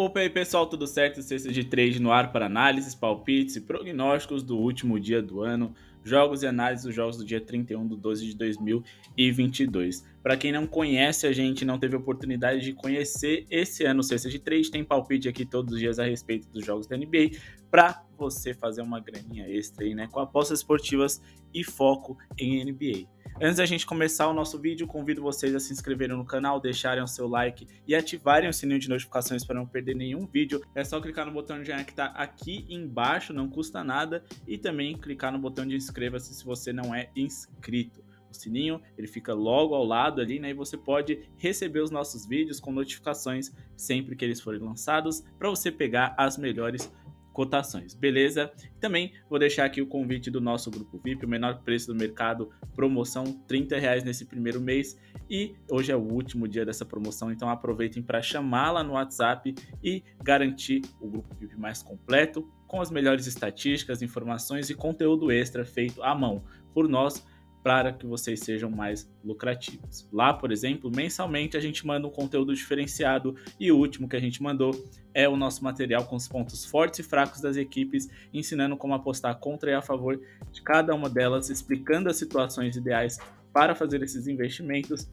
Opa aí pessoal, tudo certo? Sexta de trade no ar para análises, palpites e prognósticos do último dia do ano, jogos e análises dos jogos do dia 31/12 de 2022. Para quem não conhece a gente, não teve oportunidade de conhecer esse ano o Sexta de Trade, tem palpite aqui todos os dias a respeito dos jogos da NBA para você fazer uma graninha extra aí, né, com apostas esportivas e foco em NBA. Antes da gente começar o nosso vídeo, convido vocês a se inscreverem no canal, deixarem o seu like e ativarem o sininho de notificações para não perder nenhum vídeo. É só clicar no botão de joinha que está aqui embaixo, não custa nada, e também clicar no botão de inscreva-se se você não é inscrito. O sininho, ele fica logo ao lado ali, né, e você pode receber os nossos vídeos com notificações sempre que eles forem lançados, para você pegar as melhores cotações, beleza? Também vou deixar aqui o convite do nosso grupo VIP, o menor preço do mercado, promoção R$30 nesse primeiro mês, e hoje é o último dia dessa promoção, então aproveitem para chamá-la no WhatsApp e garantir o grupo VIP mais completo, com as melhores estatísticas, informações e conteúdo extra feito à mão por nós, para que vocês sejam mais lucrativos. Lá, por exemplo, mensalmente a gente manda um conteúdo diferenciado, e o último que a gente mandou é o nosso material com os pontos fortes e fracos das equipes, ensinando como apostar contra e a favor de cada uma delas, explicando as situações ideais para fazer esses investimentos.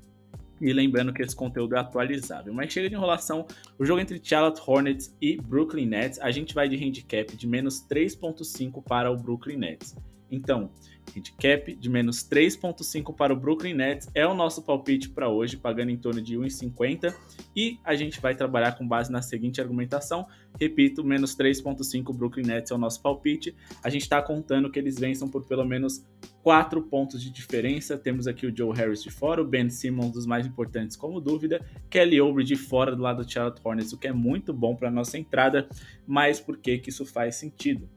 E lembrando que esse conteúdo é atualizável. Mas chega de enrolação, o jogo entre Charlotte Hornets e Brooklyn Nets, a gente vai de handicap de menos 3.5 para o Brooklyn Nets. Então, handicap de menos 3.5 para o Brooklyn Nets é o nosso palpite para hoje, pagando em torno de 1,50. E a gente vai trabalhar com base na seguinte argumentação. Repito, menos 3.5 Brooklyn Nets é o nosso palpite. A gente está contando que eles vençam por pelo menos 4 pontos de diferença. Temos aqui o Joe Harris de fora, o Ben Simmons dos mais importantes como dúvida, Kelly Oubre de fora do lado do Charlotte Hornets, o que é muito bom para a nossa entrada. Mas por que isso faz sentido?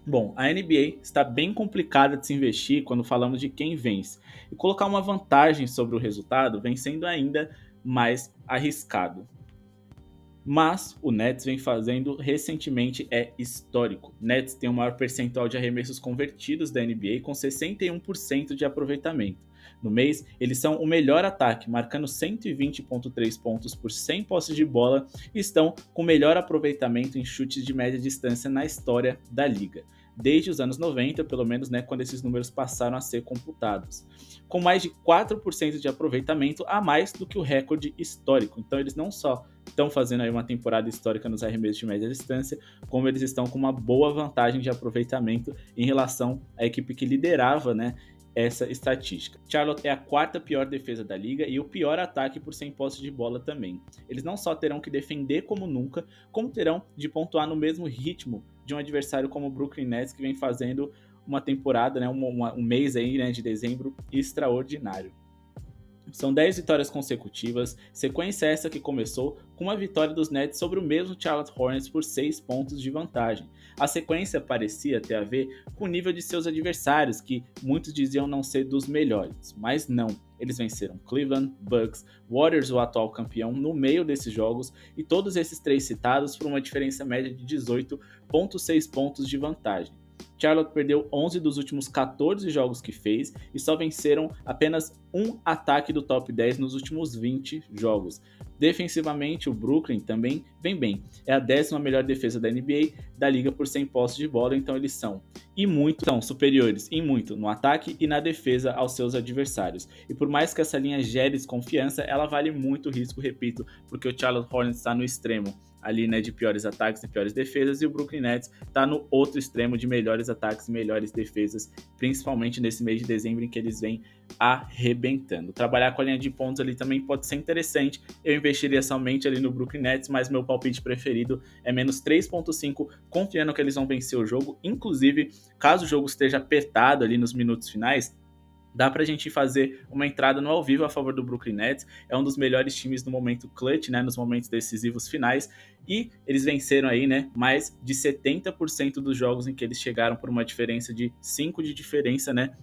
Bom, a NBA está bem complicada de se investir quando falamos de quem vence, e colocar uma vantagem sobre o resultado vem sendo ainda mais arriscado. Mas o Nets vem fazendo recentemente é histórico. Nets tem o maior percentual de arremessos convertidos da NBA com 61% de aproveitamento. No mês, eles são o melhor ataque, marcando 120,3 pontos por 100 posses de bola, e estão com o melhor aproveitamento em chutes de média distância na história da liga. Desde os anos 90, pelo menos, né, quando esses números passaram a ser computados. Com mais de 4% de aproveitamento a mais do que o recorde histórico. Então eles não só estão fazendo aí uma temporada histórica nos arremessos de média distância, como eles estão com uma boa vantagem de aproveitamento em relação à equipe que liderava, né, essa estatística. Charlotte é a quarta pior defesa da liga e o pior ataque por 100 posses de bola também. Eles não só terão que defender como nunca, como terão de pontuar no mesmo ritmo de um adversário como o Brooklyn Nets, que vem fazendo uma temporada, né, um mês aí, né, de dezembro extraordinário. São 10 vitórias consecutivas, sequência essa que começou com uma vitória dos Nets sobre o mesmo Charlotte Hornets por 6 pontos de vantagem. A sequência parecia ter a ver com o nível de seus adversários, que muitos diziam não ser dos melhores, mas não. Eles venceram Cleveland, Bucks, Warriors, o atual campeão, no meio desses jogos, e todos esses três citados por uma diferença média de 18,6 pontos de vantagem. Charlotte perdeu 11 dos últimos 14 jogos que fez e só venceram apenas um ataque do top 10 nos últimos 20 jogos. Defensivamente, o Brooklyn também vem bem. É a 10ª melhor defesa da NBA da liga por 100 posses de bola, então eles são superiores em muito no ataque e na defesa aos seus adversários. E por mais que essa linha gere desconfiança, ela vale muito risco, repito, porque o Charlotte Hornets está no extremo ali, né, de piores ataques e piores defesas, e o Brooklyn Nets está no outro extremo de melhores ataques e melhores defesas, principalmente nesse mês de dezembro em que eles vêm arrebentando. Trabalhar com a linha de pontos ali também pode ser interessante. Eu investiria somente ali no Brooklyn Nets, mas meu palpite preferido é menos 3.5, confiando que eles vão vencer o jogo. Inclusive, caso o jogo esteja apertado ali nos minutos finais, dá pra gente fazer uma entrada no ao vivo a favor do Brooklyn Nets. É um dos melhores times no momento clutch, né, nos momentos decisivos finais, e eles venceram aí, né, mais de 70% dos jogos em que eles chegaram por uma diferença de 5 de diferença, né.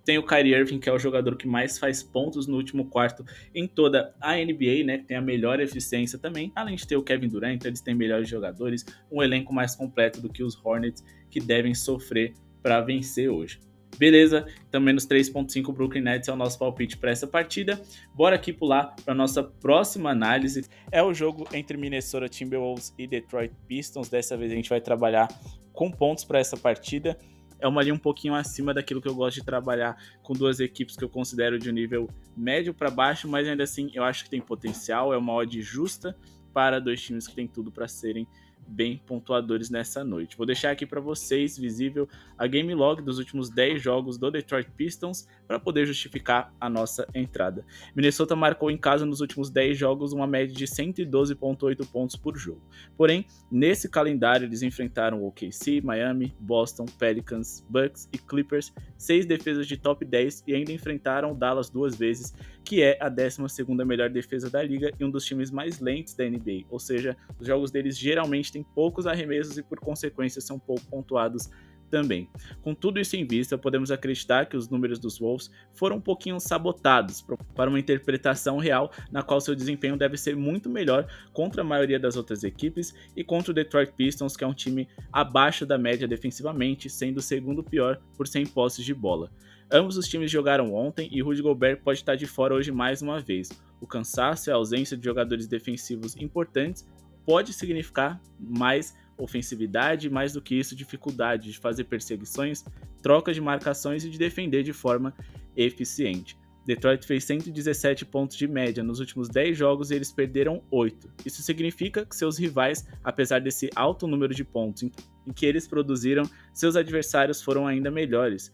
Tem o Kyrie Irving, que é o jogador que mais faz pontos no último quarto em toda a NBA, né, que tem a melhor eficiência também, além de ter o Kevin Durant. Eles têm melhores jogadores, um elenco mais completo do que os Hornets, que devem sofrer para vencer hoje. Beleza, então menos 3.5 Brooklyn Nets é o nosso palpite para essa partida. Bora aqui pular para nossa próxima análise. É o jogo entre Minnesota Timberwolves e Detroit Pistons. Dessa vez a gente vai trabalhar com pontos para essa partida. É uma linha um pouquinho acima daquilo que eu gosto de trabalhar com duas equipes que eu considero de um nível médio para baixo, mas ainda assim eu acho que tem potencial, é uma odd justa para dois times que tem tudo para serem bem pontuadores nessa noite. Vou deixar aqui para vocês visível a game log dos últimos 10 jogos do Detroit Pistons para poder justificar a nossa entrada. Minnesota marcou em casa nos últimos 10 jogos uma média de 112,8 pontos por jogo. Porém, nesse calendário eles enfrentaram o OKC, Miami, Boston, Pelicans, Bucks e Clippers, 6 defesas de top 10 e ainda enfrentaram o Dallas 2 vezes, que é a 12ª melhor defesa da liga e um dos times mais lentos da NBA, ou seja, os jogos deles geralmente têm poucos arremessos e por consequência são pouco pontuados também. Com tudo isso em vista, podemos acreditar que os números dos Wolves foram um pouquinho sabotados para uma interpretação real na qual seu desempenho deve ser muito melhor contra a maioria das outras equipes e contra o Detroit Pistons, que é um time abaixo da média defensivamente, sendo o segundo pior por 100 posses de bola. Ambos os times jogaram ontem e Rudy Gobert pode estar de fora hoje mais uma vez. O cansaço e a ausência de jogadores defensivos importantes pode significar mais ofensividade, mais do que isso, dificuldade de fazer perseguições, trocas de marcações e de defender de forma eficiente. Detroit fez 117 pontos de média nos últimos 10 jogos e eles perderam 8. Isso significa que seus rivais, apesar desse alto número de pontos em que eles produziram, seus adversários foram ainda melhores,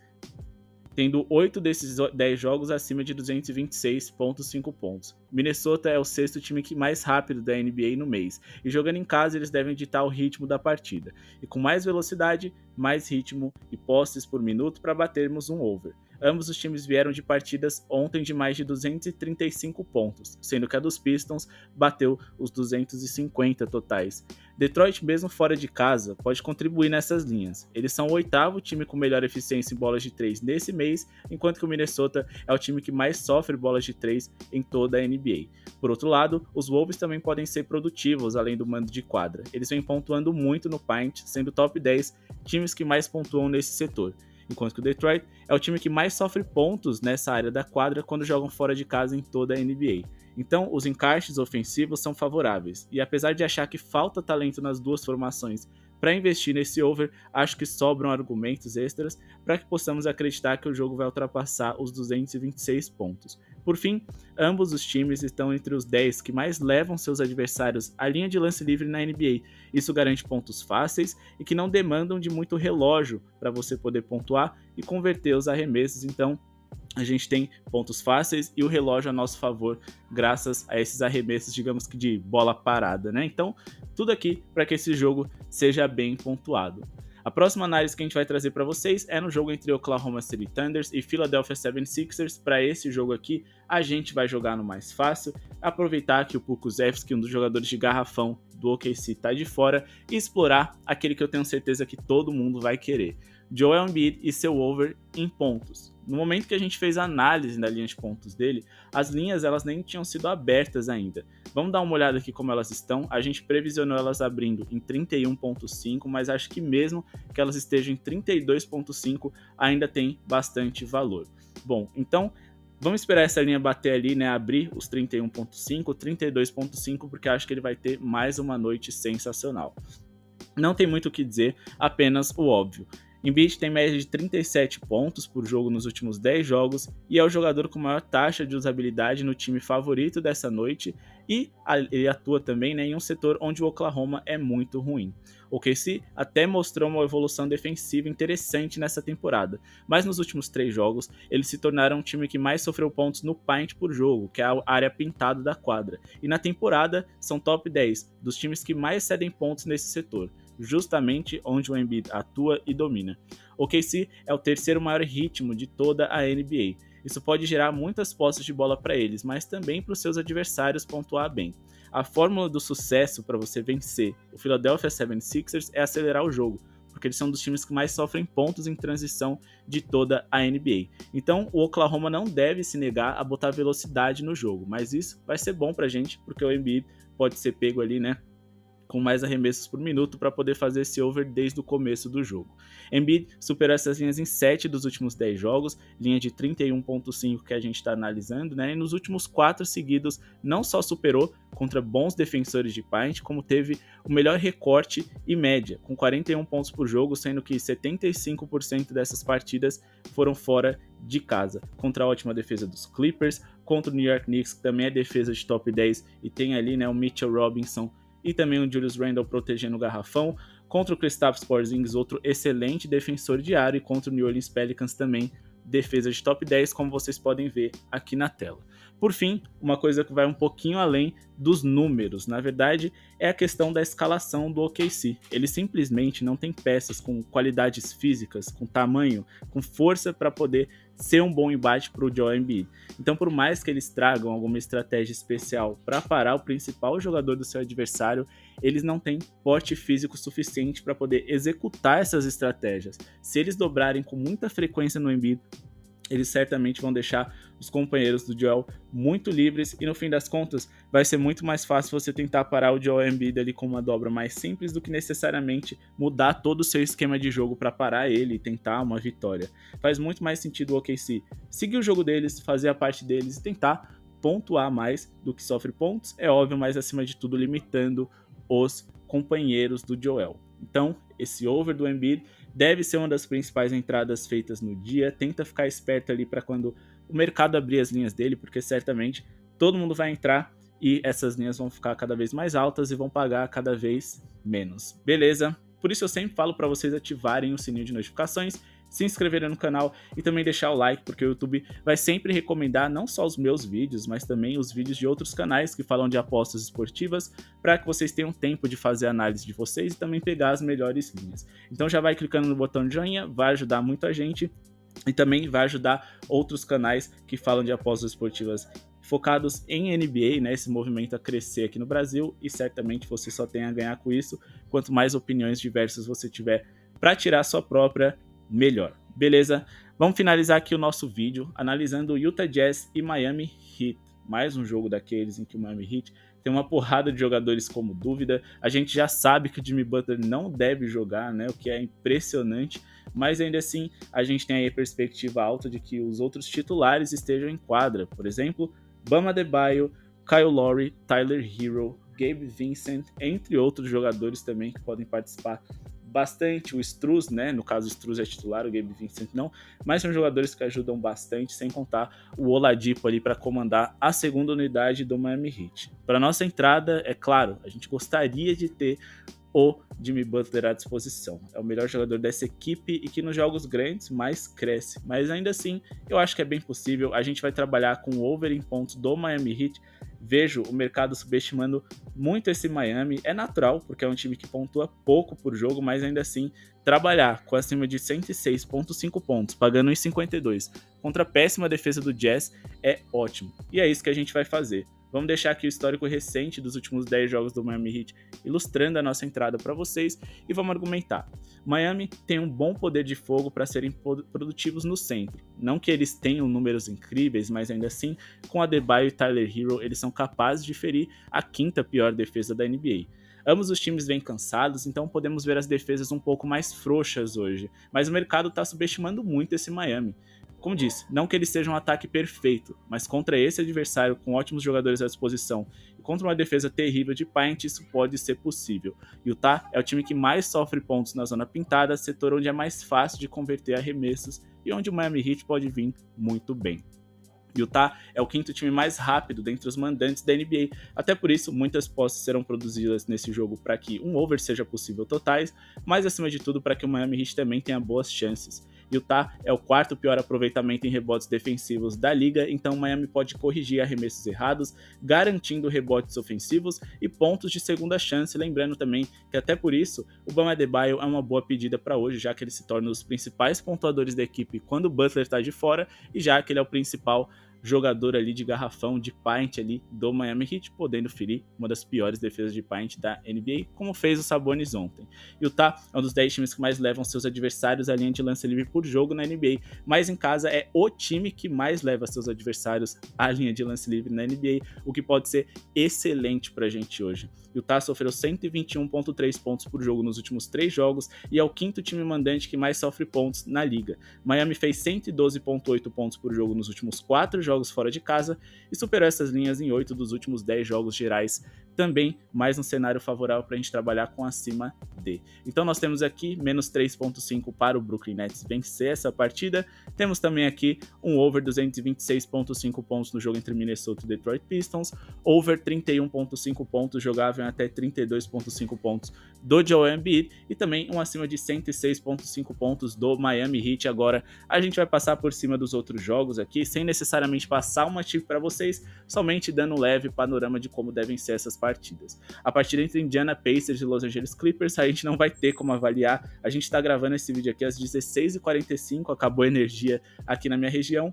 tendo 8 desses 10 jogos acima de 226,5 pontos. Minnesota é o 6º time mais rápido da NBA no mês, e jogando em casa eles devem ditar o ritmo da partida, e com mais velocidade, mais ritmo e posses por minuto para batermos um over. Ambos os times vieram de partidas ontem de mais de 235 pontos, sendo que a dos Pistons bateu os 250 totais. Detroit, mesmo fora de casa, pode contribuir nessas linhas. Eles são o 8º time com melhor eficiência em bolas de 3 nesse mês, enquanto que o Minnesota é o time que mais sofre bolas de 3 em toda a NBA. Por outro lado, os Wolves também podem ser produtivos além do mando de quadra. Eles vêm pontuando muito no paint, sendo top 10 times que mais pontuam nesse setor, enquanto que o Detroit é o time que mais sofre pontos nessa área da quadra quando jogam fora de casa em toda a NBA. Então, os encaixes ofensivos são favoráveis, e apesar de achar que falta talento nas duas formações para investir nesse over, acho que sobram argumentos extras para que possamos acreditar que o jogo vai ultrapassar os 226 pontos. Por fim, ambos os times estão entre os 10 que mais levam seus adversários à linha de lance livre na NBA. Isso garante pontos fáceis e que não demandam de muito relógio para você poder pontuar e converter os arremessos. Então, a gente tem pontos fáceis e o relógio a nosso favor graças a esses arremessos, digamos que de bola parada, né? Então, tudo aqui para que esse jogo seja bem pontuado. A próxima análise que a gente vai trazer para vocês é no jogo entre Oklahoma City Thunders e Philadelphia 76ers. Para esse jogo aqui, a gente vai jogar no mais fácil, aproveitar que o Pokusevski, um dos jogadores de garrafão do OKC, está de fora, e explorar aquele que eu tenho certeza que todo mundo vai querer: Joel Embiid e seu over em pontos. No momento que a gente fez a análise da linha de pontos dele, as linhas elas nem tinham sido abertas ainda. Vamos dar uma olhada aqui como elas estão. A gente previsionou elas abrindo em 31.5, mas acho que mesmo que elas estejam em 32.5, ainda tem bastante valor. Bom, então vamos esperar essa linha bater ali, né, abrir os 31.5, 32.5, porque acho que ele vai ter mais uma noite sensacional. Não tem muito o que dizer, apenas o óbvio. Embiid tem média de 37 pontos por jogo nos últimos 10 jogos e é o jogador com maior taxa de usabilidade no time favorito dessa noite, e ele atua também, né, em um setor onde o Oklahoma é muito ruim. O OKC até mostrou uma evolução defensiva interessante nessa temporada, mas nos últimos 3 jogos eles se tornaram um time que mais sofreu pontos no paint por jogo, que é a área pintada da quadra, e na temporada são top 10 dos times que mais cedem pontos nesse setor, justamente onde o Embiid atua e domina. O OKC é o 3º maior ritmo de toda a NBA. Isso pode gerar muitas posses de bola para eles, mas também para os seus adversários pontuar bem. A fórmula do sucesso para você vencer o Philadelphia 76ers é acelerar o jogo, porque eles são dos times que mais sofrem pontos em transição de toda a NBA. Então o Oklahoma não deve se negar a botar velocidade no jogo, mas isso vai ser bom para a gente, porque o Embiid pode ser pego ali, né, com mais arremessos por minuto para poder fazer esse over desde o começo do jogo. Embiid superou essas linhas em 7 dos últimos 10 jogos, linha de 31.5 que a gente está analisando, né? E nos últimos 4 seguidos não só superou contra bons defensores de paint, como teve o melhor recorte e média, com 41 pontos por jogo, sendo que 75% dessas partidas foram fora de casa, contra a ótima defesa dos Clippers, contra o New York Knicks, que também é defesa de top 10 e tem ali, né, o Mitchell Robinson e também o Julius Randle protegendo o garrafão, contra o Kristaps Porzingis, outro excelente defensor de aro, e contra o New Orleans Pelicans também defesa de top 10, como vocês podem ver aqui na tela. Por fim, uma coisa que vai um pouquinho além dos números, na verdade, é a questão da escalação do OKC. Ele simplesmente não tem peças com qualidades físicas, com tamanho, com força para poder ser um bom embate para o Joel Embiid. Então, por mais que eles tragam alguma estratégia especial para parar o principal jogador do seu adversário, eles não têm porte físico suficiente para poder executar essas estratégias. Se eles dobrarem com muita frequência no Embiid, eles certamente vão deixar os companheiros do Joel muito livres, e no fim das contas vai ser muito mais fácil você tentar parar o Joel Embiid ali com uma dobra mais simples do que necessariamente mudar todo o seu esquema de jogo para parar ele e tentar uma vitória. Faz muito mais sentido o OKC seguir o jogo deles, fazer a parte deles e tentar pontuar mais do que sofre pontos, é óbvio, mas acima de tudo limitando os companheiros do Joel. Então, esse over do Embiid deve ser uma das principais entradas feitas no dia. Tenta ficar esperto ali para quando o mercado abrir as linhas dele, porque certamente todo mundo vai entrar e essas linhas vão ficar cada vez mais altas e vão pagar cada vez menos. Beleza? Por isso eu sempre falo para vocês ativarem o sininho de notificações, se inscreverem no canal e também deixar o like, porque o YouTube vai sempre recomendar não só os meus vídeos, mas também os vídeos de outros canais que falam de apostas esportivas, para que vocês tenham tempo de fazer a análise de vocês e também pegar as melhores linhas. Então já vai clicando no botão de joinha, vai ajudar muito a gente e também vai ajudar outros canais que falam de apostas esportivas focados em NBA, né, esse movimento a crescer aqui no Brasil, e certamente você só tem a ganhar com isso. Quanto mais opiniões diversas você tiver para tirar a sua própria, melhor. Beleza? Vamos finalizar aqui o nosso vídeo analisando o Utah Jazz e Miami Heat. Mais um jogo daqueles em que o Miami Heat tem uma porrada de jogadores como dúvida. A gente já sabe que o Jimmy Butler não deve jogar, né, o que é impressionante, mas ainda assim a gente tem aí a perspectiva alta de que os outros titulares estejam em quadra. Por exemplo, Bam Adebayo, Kyle Lowry, Tyler Hero, Gabe Vincent, entre outros jogadores também que podem participar bastante. O Strus, né? No caso, o Strus é titular, o Gabe Vincent não, mas são jogadores que ajudam bastante, sem contar o Oladipo ali para comandar a segunda unidade do Miami Heat. Para nossa entrada, é claro, a gente gostaria de ter o Jimmy Butler à disposição. É o melhor jogador dessa equipe e que nos jogos grandes mais cresce. Mas ainda assim, eu acho que é bem possível. A gente vai trabalhar com o over em pontos do Miami Heat. Vejo o mercado subestimando muito esse Miami. É natural, porque é um time que pontua pouco por jogo, mas ainda assim, trabalhar com acima de 106,5 pontos, pagando 1,52 contra a péssima defesa do Jazz é ótimo. E é isso que a gente vai fazer. Vamos deixar aqui o histórico recente dos últimos 10 jogos do Miami Heat, ilustrando a nossa entrada para vocês, e vamos argumentar. Miami tem um bom poder de fogo para serem produtivos no centro. Não que eles tenham números incríveis, mas ainda assim, com Adebayo e Tyler Hero, eles são capazes de ferir a quinta pior defesa da NBA. Ambos os times vêm cansados, então podemos ver as defesas um pouco mais frouxas hoje, mas o mercado está subestimando muito esse Miami. Como disse, não que ele seja um ataque perfeito, mas contra esse adversário com ótimos jogadores à disposição e contra uma defesa terrível de paint, isso pode ser possível. Utah é o time que mais sofre pontos na zona pintada, setor onde é mais fácil de converter arremessos e onde o Miami Heat pode vir muito bem. Utah é o quinto time mais rápido dentre os mandantes da NBA, até por isso muitas posses serão produzidas nesse jogo para que um over seja possível totais, mas acima de tudo para que o Miami Heat também tenha boas chances. Utah é o quarto pior aproveitamento em rebotes defensivos da liga, então Miami pode corrigir arremessos errados, garantindo rebotes ofensivos e pontos de segunda chance, lembrando também que até por isso o Bam Adebayo é uma boa pedida para hoje, já que ele se torna um dos principais pontuadores da equipe quando o Butler está de fora e já que ele é o principal jogador ali de garrafão, de pint ali do Miami Heat, podendo ferir uma das piores defesas de pint da NBA, como fez o Sabonis ontem. Utah é um dos 10 times que mais levam seus adversários à linha de lance livre por jogo na NBA, mas em casa é o time que mais leva seus adversários à linha de lance livre na NBA, o que pode ser excelente pra gente hoje. Utah sofreu 121,3 pontos por jogo nos últimos 3 jogos e é o quinto time mandante que mais sofre pontos na liga. Miami fez 112,8 pontos por jogo nos últimos 4 jogos fora de casa e superou essas linhas em 8 dos últimos 10 jogos gerais, também mais um cenário favorável para a gente trabalhar com acima de. Então nós temos aqui menos 3,5 para o Brooklyn Nets vencer essa partida. Temos também aqui um over 226,5 pontos no jogo entre Minnesota e Detroit Pistons, over 31,5 pontos jogável até 32,5 pontos do Joel Embiid e também um acima de 106,5 pontos do Miami Heat. Agora a gente vai passar por cima dos outros jogos aqui, sem necessariamente passar uma tip para vocês, somente dando um leve panorama de como devem ser essas partidas. A partida entre Indiana Pacers e Los Angeles Clippers a gente não vai ter como avaliar, a gente está gravando esse vídeo aqui às 16h45, acabou a energia aqui na minha região,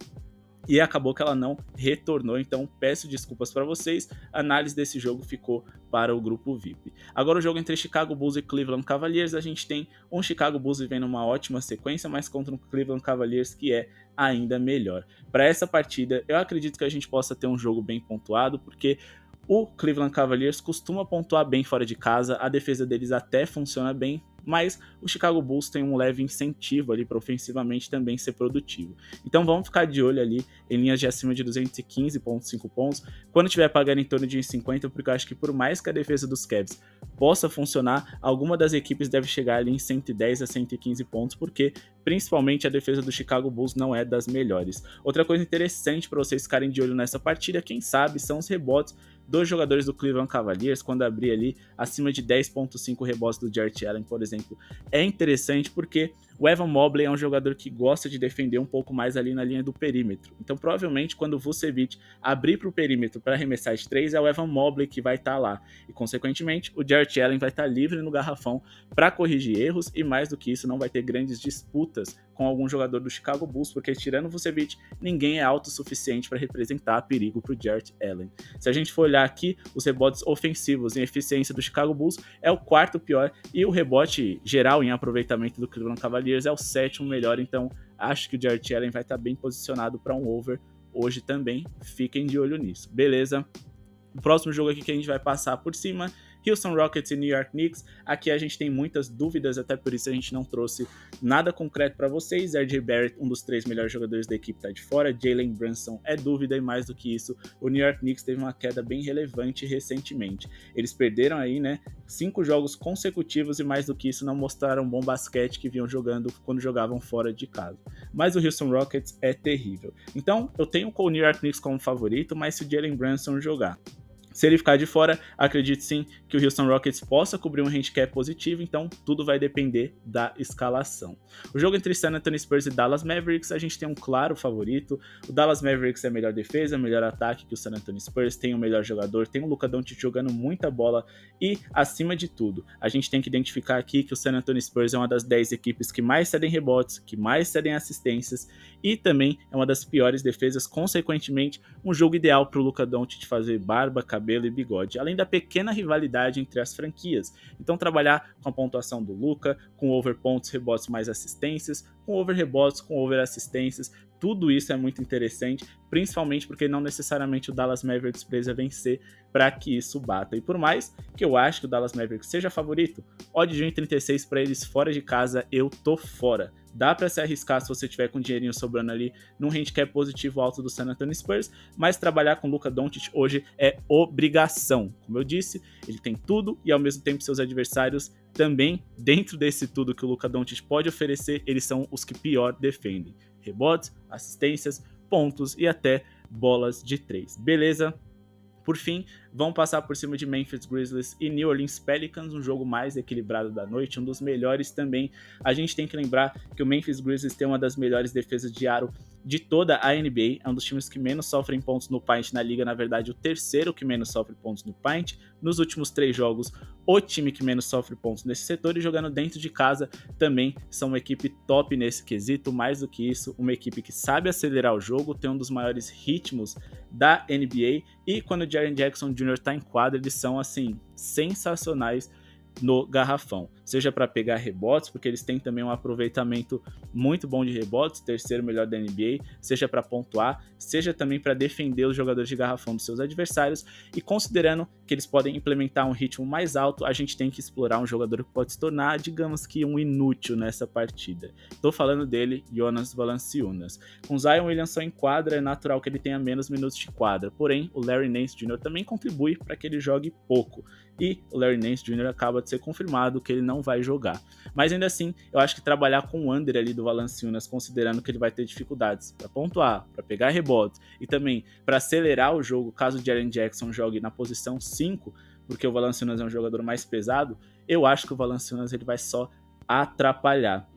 e acabou que ela não retornou, então peço desculpas para vocês, a análise desse jogo ficou para o grupo VIP. Agora o jogo entre Chicago Bulls e Cleveland Cavaliers, a gente tem um Chicago Bulls vivendo uma ótima sequência, mas contra um Cleveland Cavaliers que é ainda melhor. Para essa partida, eu acredito que a gente possa ter um jogo bem pontuado, porque o Cleveland Cavaliers costuma pontuar bem fora de casa, a defesa deles até funciona bem, mas o Chicago Bulls tem um leve incentivo ali para ofensivamente também ser produtivo. Então vamos ficar de olho ali em linhas de acima de 215,5 pontos, quando tiver pagando em torno de 50, porque eu acho que por mais que a defesa dos Cavs possa funcionar, alguma das equipes deve chegar ali em 110 a 115 pontos, porque principalmente a defesa do Chicago Bulls não é das melhores. Outra coisa interessante para vocês ficarem de olho nessa partida, quem sabe, são os rebotes dos jogadores do Cleveland Cavaliers, quando abrir ali acima de 10,5 rebotes do Jarrett Allen, por exemplo. É interessante porque o Evan Mobley é um jogador que gosta de defender um pouco mais ali na linha do perímetro. Então, provavelmente, quando o Vucevic abrir para o perímetro para arremessar de 3, é o Evan Mobley que vai estar lá. E, consequentemente, o Jarrett Allen vai estar livre no garrafão para corrigir erros e, mais do que isso, não vai ter grandes disputas com algum jogador do Chicago Bulls, porque tirando o Vucevic, ninguém é autossuficiente para representar perigo para o Jarrett Allen. Se a gente for olhar aqui, os rebotes ofensivos em eficiência do Chicago Bulls é o 4º pior e o rebote geral em aproveitamento do Cleveland Cavaliers é o 7º melhor, então acho que o Jarrett Allen vai estar bem posicionado para um over hoje também, fiquem de olho nisso, beleza? O próximo jogo aqui que a gente vai passar por cima, Houston Rockets e New York Knicks. Aqui a gente tem muitas dúvidas, até por isso a gente não trouxe nada concreto para vocês. RJ Barrett, um dos 3 melhores jogadores da equipe, está de fora. Jalen Brunson é dúvida e mais do que isso, o New York Knicks teve uma queda bem relevante recentemente. Eles perderam aí, 5 jogos consecutivos e mais do que isso não mostraram bom basquete que vinham jogando quando jogavam fora de casa. Mas o Houston Rockets é terrível. Então eu tenho o New York Knicks como favorito, mas se o Jalen Brunson jogar, se ele ficar de fora, acredito sim que o Houston Rockets possa cobrir um handicap positivo, então tudo vai depender da escalação. O jogo entre San Antonio Spurs e Dallas Mavericks, a gente tem um claro favorito. O Dallas Mavericks é a melhor defesa, melhor ataque que o San Antonio Spurs, tem o melhor jogador, tem o Luka Doncic jogando muita bola e, acima de tudo, a gente tem que identificar aqui que o San Antonio Spurs é uma das 10 equipes que mais cedem rebotes, que mais cedem assistências e também é uma das piores defesas, consequentemente, um jogo ideal para o Luka Doncic fazer barba, cabelo e bigode, além da pequena rivalidade entre as franquias. Então trabalhar com a pontuação do Luka, com over pontos, rebotes mais assistências, com over rebotes, com over assistências, tudo isso é muito interessante, principalmente porque não necessariamente o Dallas Mavericks precisa vencer para que isso bata. E por mais que eu acho que o Dallas Mavericks seja favorito, odd de 1,36 para eles fora de casa, eu tô fora. Dá para se arriscar se você tiver com dinheirinho sobrando ali num handicap positivo alto do San Antonio Spurs, mas trabalhar com Luka Doncic hoje é obrigação. Como eu disse, ele tem tudo e ao mesmo tempo seus adversários também, dentro desse tudo que o Luka Doncic pode oferecer, eles são os que pior defendem. Rebotes, assistências, pontos e até bolas de 3. Beleza? Por fim, vão passar por cima de Memphis Grizzlies e New Orleans Pelicans, um jogo mais equilibrado da noite, um dos melhores também. A gente tem que lembrar que o Memphis Grizzlies tem uma das melhores defesas de aro de toda a NBA, é um dos times que menos sofrem pontos no paint na liga, na verdade o terceiro que menos sofre pontos no paint. Nos últimos 3 jogos, o time que menos sofre pontos nesse setor, e jogando dentro de casa também são uma equipe top nesse quesito. Mais do que isso, uma equipe que sabe acelerar o jogo, tem um dos maiores ritmos da NBA, e quando o Jaren Jackson Jr. tá em quadra, eles são assim sensacionais no garrafão, seja para pegar rebotes, porque eles têm também um aproveitamento muito bom de rebotes, terceiro melhor da NBA, seja para pontuar, seja também para defender os jogadores de garrafão dos seus adversários. E considerando que eles podem implementar um ritmo mais alto, a gente tem que explorar um jogador que pode se tornar, digamos que, um inútil nessa partida. Estou falando dele, Jonas Valanciunas. Com Zion Williamson em quadra, é natural que ele tenha menos minutos de quadra, porém o Larry Nance Jr. também contribui para que ele jogue pouco, e o Larry Nance Jr. acaba de ser confirmado que ele não vai jogar. Mas ainda assim, eu acho que trabalhar com o under ali do Valanciunas, considerando que ele vai ter dificuldades para pontuar, para pegar rebotes e também para acelerar o jogo caso o Jaren Jackson jogue na posição 5, porque o Valanciunas é um jogador mais pesado, eu acho que o Valanciunas ele vai só atrapalhar.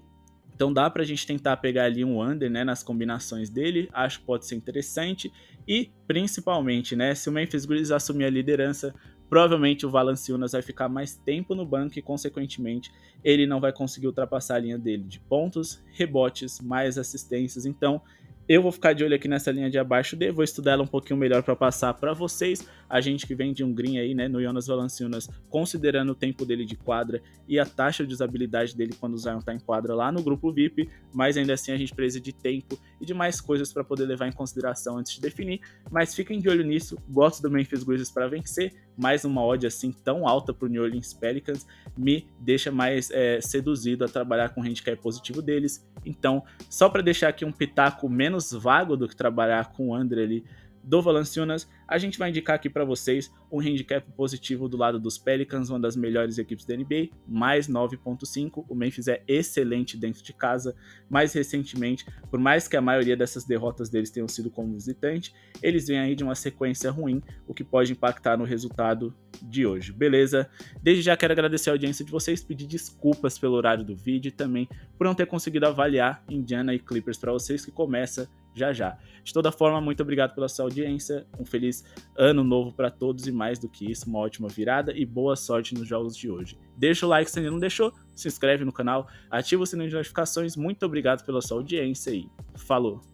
Então dá pra gente tentar pegar ali um under, né, nas combinações dele, acho que pode ser interessante. E principalmente, né, se o Memphis Grizzlies assumir a liderança, provavelmente o Valanciunas vai ficar mais tempo no banco e, consequentemente, ele não vai conseguir ultrapassar a linha dele de pontos, rebotes, mais assistências. Então, eu vou ficar de olho aqui nessa linha de abaixo dele, vou estudar ela um pouquinho melhor para passar para vocês. A gente que vem de um green aí, né, no Jonas Valanciunas, considerando o tempo dele de quadra e a taxa de usabilidade dele quando o Zion tá em quadra lá no grupo VIP, mas ainda assim a gente precisa de tempo e de mais coisas para poder levar em consideração antes de definir. Mas fiquem de olho nisso, gosto do Memphis Grizzlies para vencer, mas uma odd assim tão alta pro New Orleans Pelicans me deixa mais seduzido a trabalhar com o handicap positivo deles. Então, só para deixar aqui um pitaco menos vago do que trabalhar com o under ali do Valanciunas, a gente vai indicar aqui para vocês um handicap positivo do lado dos Pelicans, uma das melhores equipes da NBA, mais 9.5. O Memphis é excelente dentro de casa, mais recentemente, por mais que a maioria dessas derrotas deles tenham sido como visitante, eles vêm aí de uma sequência ruim, o que pode impactar no resultado de hoje, beleza? Desde já quero agradecer a audiência de vocês, pedir desculpas pelo horário do vídeo e também por não ter conseguido avaliar Indiana e Clippers para vocês, que começa já já. De toda forma, muito obrigado pela sua audiência, um feliz ano novo para todos e, mais do que isso, uma ótima virada e boa sorte nos jogos de hoje. Deixa o like se ainda não deixou, se inscreve no canal, ativa o sininho de notificações. Muito obrigado pela sua audiência e falou!